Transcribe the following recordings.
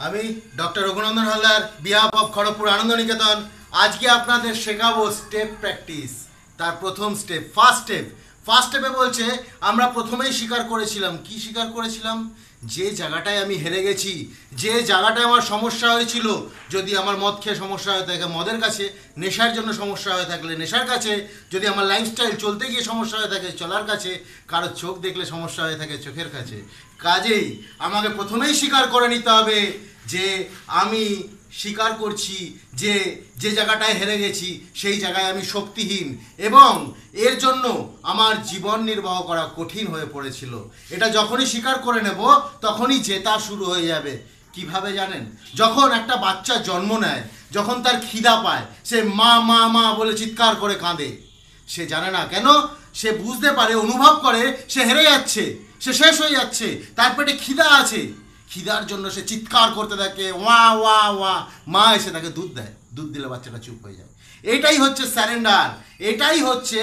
আমি doctor Raghunandan Haldar, behalf of Kharagpur Ananda Niketan. আজকে আপনাদের শেখাবো স্টেপ প্র্যাকটিস। তার প্রথম স্টেপ, ফার্স্ট স্টেপে বলছে আমরা প্রথমেই স্বীকার করেছিলাম। কি স্বীকার করেছিলাম? যে জায়গাটায় আমি হেরে গেছি, যে জায়গাটায় আমার সমস্যা হয়েছিল, যদি আমার মদ খেয়ে সমস্যা হয়ে থাকে মদের কাছে, নেশার জন্য সমস্যা হয়ে থাকলে নেশার কাছে, যদি আমার লাইফস্টাইল চলতে গিয়ে সমস্যা হয়ে থাকে চলার কাছে, কারো চোখ দেখলে সমস্যা হয়ে থাকে চোখের কাছে। কাজেই আমাকে প্রথমেই স্বীকার করে নিতে হবে যে আমি স্বীকার করছি যে যে জায়গাটায় হেরে গেছি সেই জায়গায় আমি শক্তিহীন এবং এর জন্য আমার জীবন নির্বাহ করা কঠিন হয়ে পড়েছিল। এটা যখনই স্বীকার করে নেব তখনই জেতা শুরু হয়ে যাবে। কিভাবে জানেন? যখন একটা বাচ্চা জন্ম নেয়, যখন তার খিদা পায়, সে মা মা মা বলে চিৎকার করে কাঁদে। সে জানে না কেন, সে বুঝতে পারে, অনুভব করে সে হেরে যাচ্ছে, সে শেষ হয়ে যাচ্ছে, তার পেটে খিদা আছে। খিদার জন্য সে চিৎকার করতে থাকে, ওয়া ওয়া ওয়া। মা এসে তাকে দুধ দেয়, দুধ দিলে বাচ্চাটা চুপ হয়ে যায়। এটাই হচ্ছে স্যারেন্ডার, এটাই হচ্ছে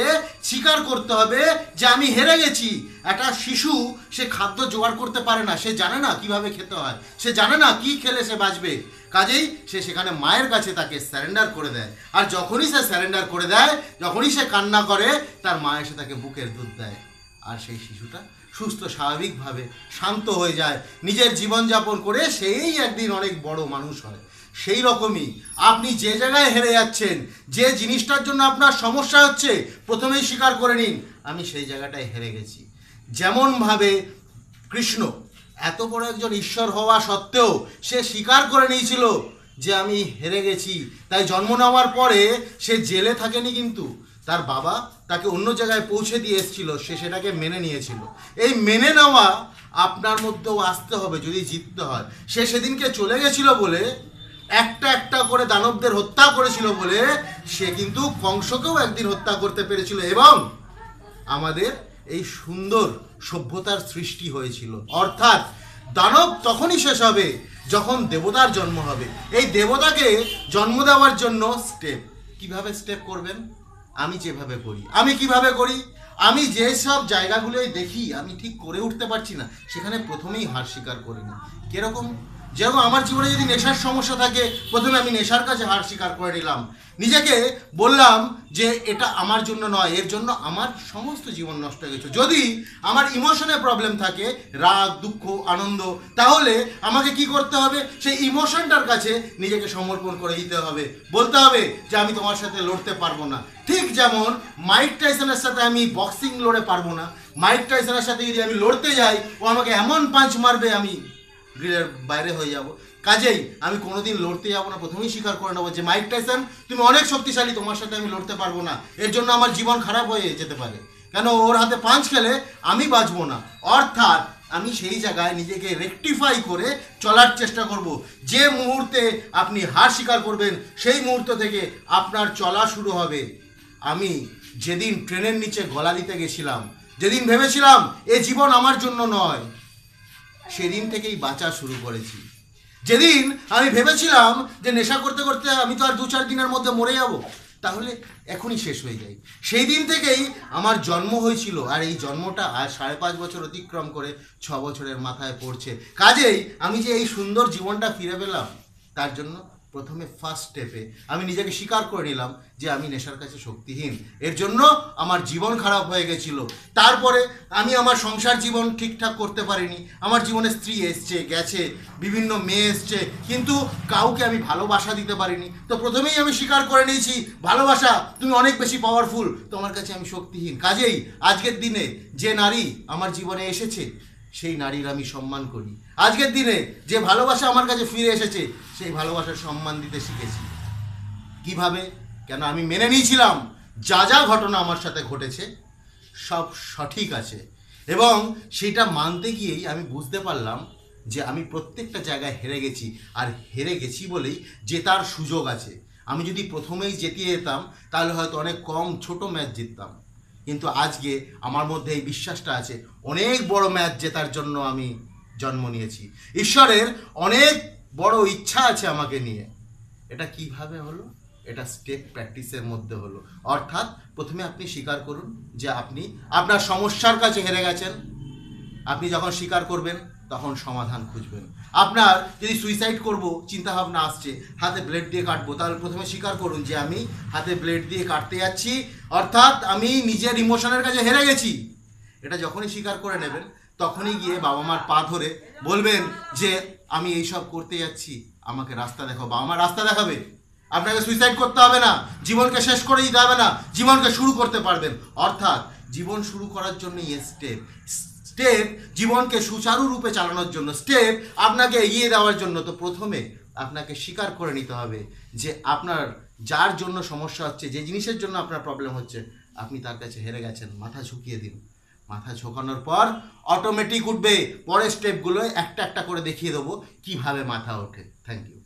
স্বীকার করতে হবে যে আমি হেরে গেছি। একটা শিশু সে খাদ্য জোগাড় করতে পারে না, সে জানে না কিভাবে খেতে হয়, সে জানে না কি খেলে সে বাঁচবে। কাজেই সে সেখানে মায়ের কাছে তাকে স্যারেন্ডার করে দেয়। আর যখনই সে স্যারেন্ডার করে দেয়, যখনই সে কান্না করে, তার মা এসে তাকে বুকের দুধ দেয়। আর সেই শিশুটা সুস্থ স্বাভাবিকভাবে শান্ত হয়ে যায়, নিজের জীবনযাপন করে সেই একদিন অনেক বড় মানুষ হয়। সেই রকমই আপনি যে জায়গায় হেরে যাচ্ছেন, যে জিনিসটার জন্য আপনার সমস্যা হচ্ছে, প্রথমেই স্বীকার করে নিন আমি সেই জায়গাটায় হেরে গেছি। যেমনভাবে কৃষ্ণ এত বড় একজন ঈশ্বর হওয়া সত্ত্বেও সে স্বীকার করে নিয়েছিল যে আমি হেরে গেছি। তাই জন্ম নেওয়ার পরে সে জেলে থাকেনি, কিন্তু তার বাবা তাকে অন্য জায়গায় পৌঁছে দিয়ে এসেছিল, সে সেটাকে মেনে নিয়েছিল। এই মেনে নেওয়া আপনার মধ্যেও আসতে হবে যদি জিততে হয়। সে সেদিনকে চলে গেছিল বলে, একটা একটা করে দানবদের হত্যা করেছিল বলে, সে কিন্তু কংসকেও একদিন হত্যা করতে পেরেছিল এবং আমাদের এই সুন্দর সভ্যতার সৃষ্টি হয়েছিল। অর্থাৎ দানব তখনই শেষ হবে যখন দেবতার জন্ম হবে। এই দেবতাকে জন্ম দেওয়ার জন্য স্টেপ, কিভাবে স্টেপ করবেন? আমি যেভাবে করি, আমি কিভাবে করি, আমি যেসব জায়গাগুলোই দেখি আমি ঠিক করে উঠতে পারছি না, সেখানে প্রথমেই হার স্বীকার করে নিই। কিরকম? যেরকম আমার জীবনে যদি নেশার সমস্যা থাকে, প্রথমে আমি নেশার কাছে হার স্বীকার করে নিলাম, নিজেকে বললাম যে এটা আমার জন্য নয়, এর জন্য আমার সমস্ত জীবন নষ্ট হয়ে গেছে। যদি আমার ইমোশনে প্রবলেম থাকে, রাগ, দুঃখ, আনন্দ, তাহলে আমাকে কি করতে হবে? সেই ইমোশনটার কাছে নিজেকে সমর্পণ করে দিতে হবে, বলতে হবে যে আমি তোমার সাথে লড়তে পারবো না। ঠিক যেমন মাইক টাইসনের সাথে আমি বক্সিং লড়ে পারবো না, মাইক টাইসনের সাথে যদি আমি লড়তে যাই ও আমাকে এমন পাঞ্চ মারবে আমি গ্রিলের বাইরে হয়ে যাব। কাজেই আমি কোনোদিন লড়তে যাবো না, প্রথমেই স্বীকার করে নেবো যে মাইক টাইসন তুমি অনেক শক্তিশালী, তোমার সাথে আমি লড়তে পারবো না, এর জন্য আমার জীবন খারাপ হয়ে যেতে পারে। কেন? ওর হাতে পাঞ্চ খেলে আমি বাঁচবো না। অর্থাৎ আমি সেই জায়গায় নিজেকে রেকটিফাই করে চলার চেষ্টা করব। যে মুহূর্তে আপনি হার স্বীকার করবেন, সেই মুহূর্ত থেকে আপনার চলা শুরু হবে। আমি যেদিন ট্রেনের নিচে গলা দিতে গেছিলাম, যেদিন ভেবেছিলাম এ জীবন আমার জন্য নয়, সেদিন থেকেই বাঁচা শুরু করেছি। যেদিন আমি ভেবেছিলাম যে নেশা করতে করতে আমি তো আর 2-4 দিনের মধ্যে মরে যাব, তাহলে এখনই শেষ হয়ে যাই, সেই দিন থেকেই আমার জন্ম হয়েছিল। আর এই জন্মটা আজ 5.5 বছর অতিক্রম করে 6 বছরের মাথায় পড়ছে। কাজেই আমি যে এই সুন্দর জীবনটা ফিরে পেলাম, তার জন্য প্রথমে ফার্স্ট স্টেপে আমি নিজেকে স্বীকার করে নিলাম যে আমি নেশার কাছে শক্তিহীন, এর জন্য আমার জীবন খারাপ হয়ে গেছিল। তারপরে আমি আমার সংসার জীবন ঠিকঠাক করতে পারিনি, আমার জীবনে স্ত্রী এসছে গেছে, বিভিন্ন মেয়ে এসছে, কিন্তু কাউকে আমি ভালোবাসা দিতে পারিনি। তো প্রথমেই আমি স্বীকার করে নিয়েছি ভালোবাসা তুমি অনেক বেশি পাওয়ারফুল, তোমার কাছে আমি শক্তিহীন। কাজেই আজকের দিনে যে নারী আমার জীবনে এসেছে সেই নারীর আমি সম্মান করি। আজকের দিনে যে ভালোবাসা আমার কাছে ফিরে এসেছে সেই ভালোবাসার সম্মান দিতে শিখেছি। কিভাবে? কেন আমি মেনে নিয়েছিলাম যা যা ঘটনা আমার সাথে ঘটেছে সব সঠিক আছে, এবং সেটা মানতে গিয়েই আমি বুঝতে পারলাম যে আমি প্রত্যেকটা জায়গায় হেরে গেছি। আর হেরে গেছি বলেই জেতার সুযোগ আছে। আমি যদি প্রথমেই জেতিয়ে যেতাম তাহলে হয়তো অনেক কম ছোট ম্যাচ জিততাম, কিন্তু আজকে আমার মধ্যে এই বিশ্বাসটা আছে অনেক বড় ম্যাচ জেতার জন্য আমি জন্ম নিয়েছি। ঈশ্বরের অনেক বড় ইচ্ছা আছে আমাকে নিয়ে। এটা কিভাবে হলো? এটা স্টেপ প্র্যাকটিসের মধ্যে হলো। অর্থাৎ প্রথমে আপনি স্বীকার করুন যে আপনি আপনার সমস্যার কাছে হেরে গেছেন। আপনি যখন স্বীকার করবেন তখন সমাধান খুঁজবেন। আপনার যদি সুইসাইড করব চিন্তা ভাবনা আসছে, হাতে ব্লেড দিয়ে কাটবো, তাহলে প্রথমে স্বীকার করুন যে আমি হাতে ব্লেড দিয়ে কাটতে যাচ্ছি, অর্থাৎ আমি নিজের ইমোশনের কাছে হেরে গেছি। এটা যখনই স্বীকার করে নেবেন তখনই গিয়ে বাবা মার পা ধরে বলবেন যে আমি এইসব করতে যাচ্ছি, আমাকে রাস্তা দেখাও। বাবা মা রাস্তা দেখাবে, আপনাকে সুইসাইড করতে হবে না, জীবনকে শেষ করে দিতে হবে না, জীবনকে শুরু করতে পারবেন। অর্থাৎ জীবন শুরু করার জন্য স্টেপ জীবনকে সুচারুরূপে চালানোর জন্য, স্টেপ আপনাকে এগিয়ে দেওয়ার জন্য। তো প্রথমে আপনাকে স্বীকার করে নিতে হবে যে আপনার যার জন্য সমস্যা হচ্ছে, যে জিনিসের জন্য আপনার প্রবলেম হচ্ছে, আপনি তার কাছে হেরে গেছেন। মাথা ঝুঁকিয়ে দিন। মাথা ঝোঁকানোর পর অটোমেটিক উঠবে। পরের স্টেপগুলো একটা একটা করে দেখিয়ে দেবো কিভাবে মাথা ওঠে। Thank you.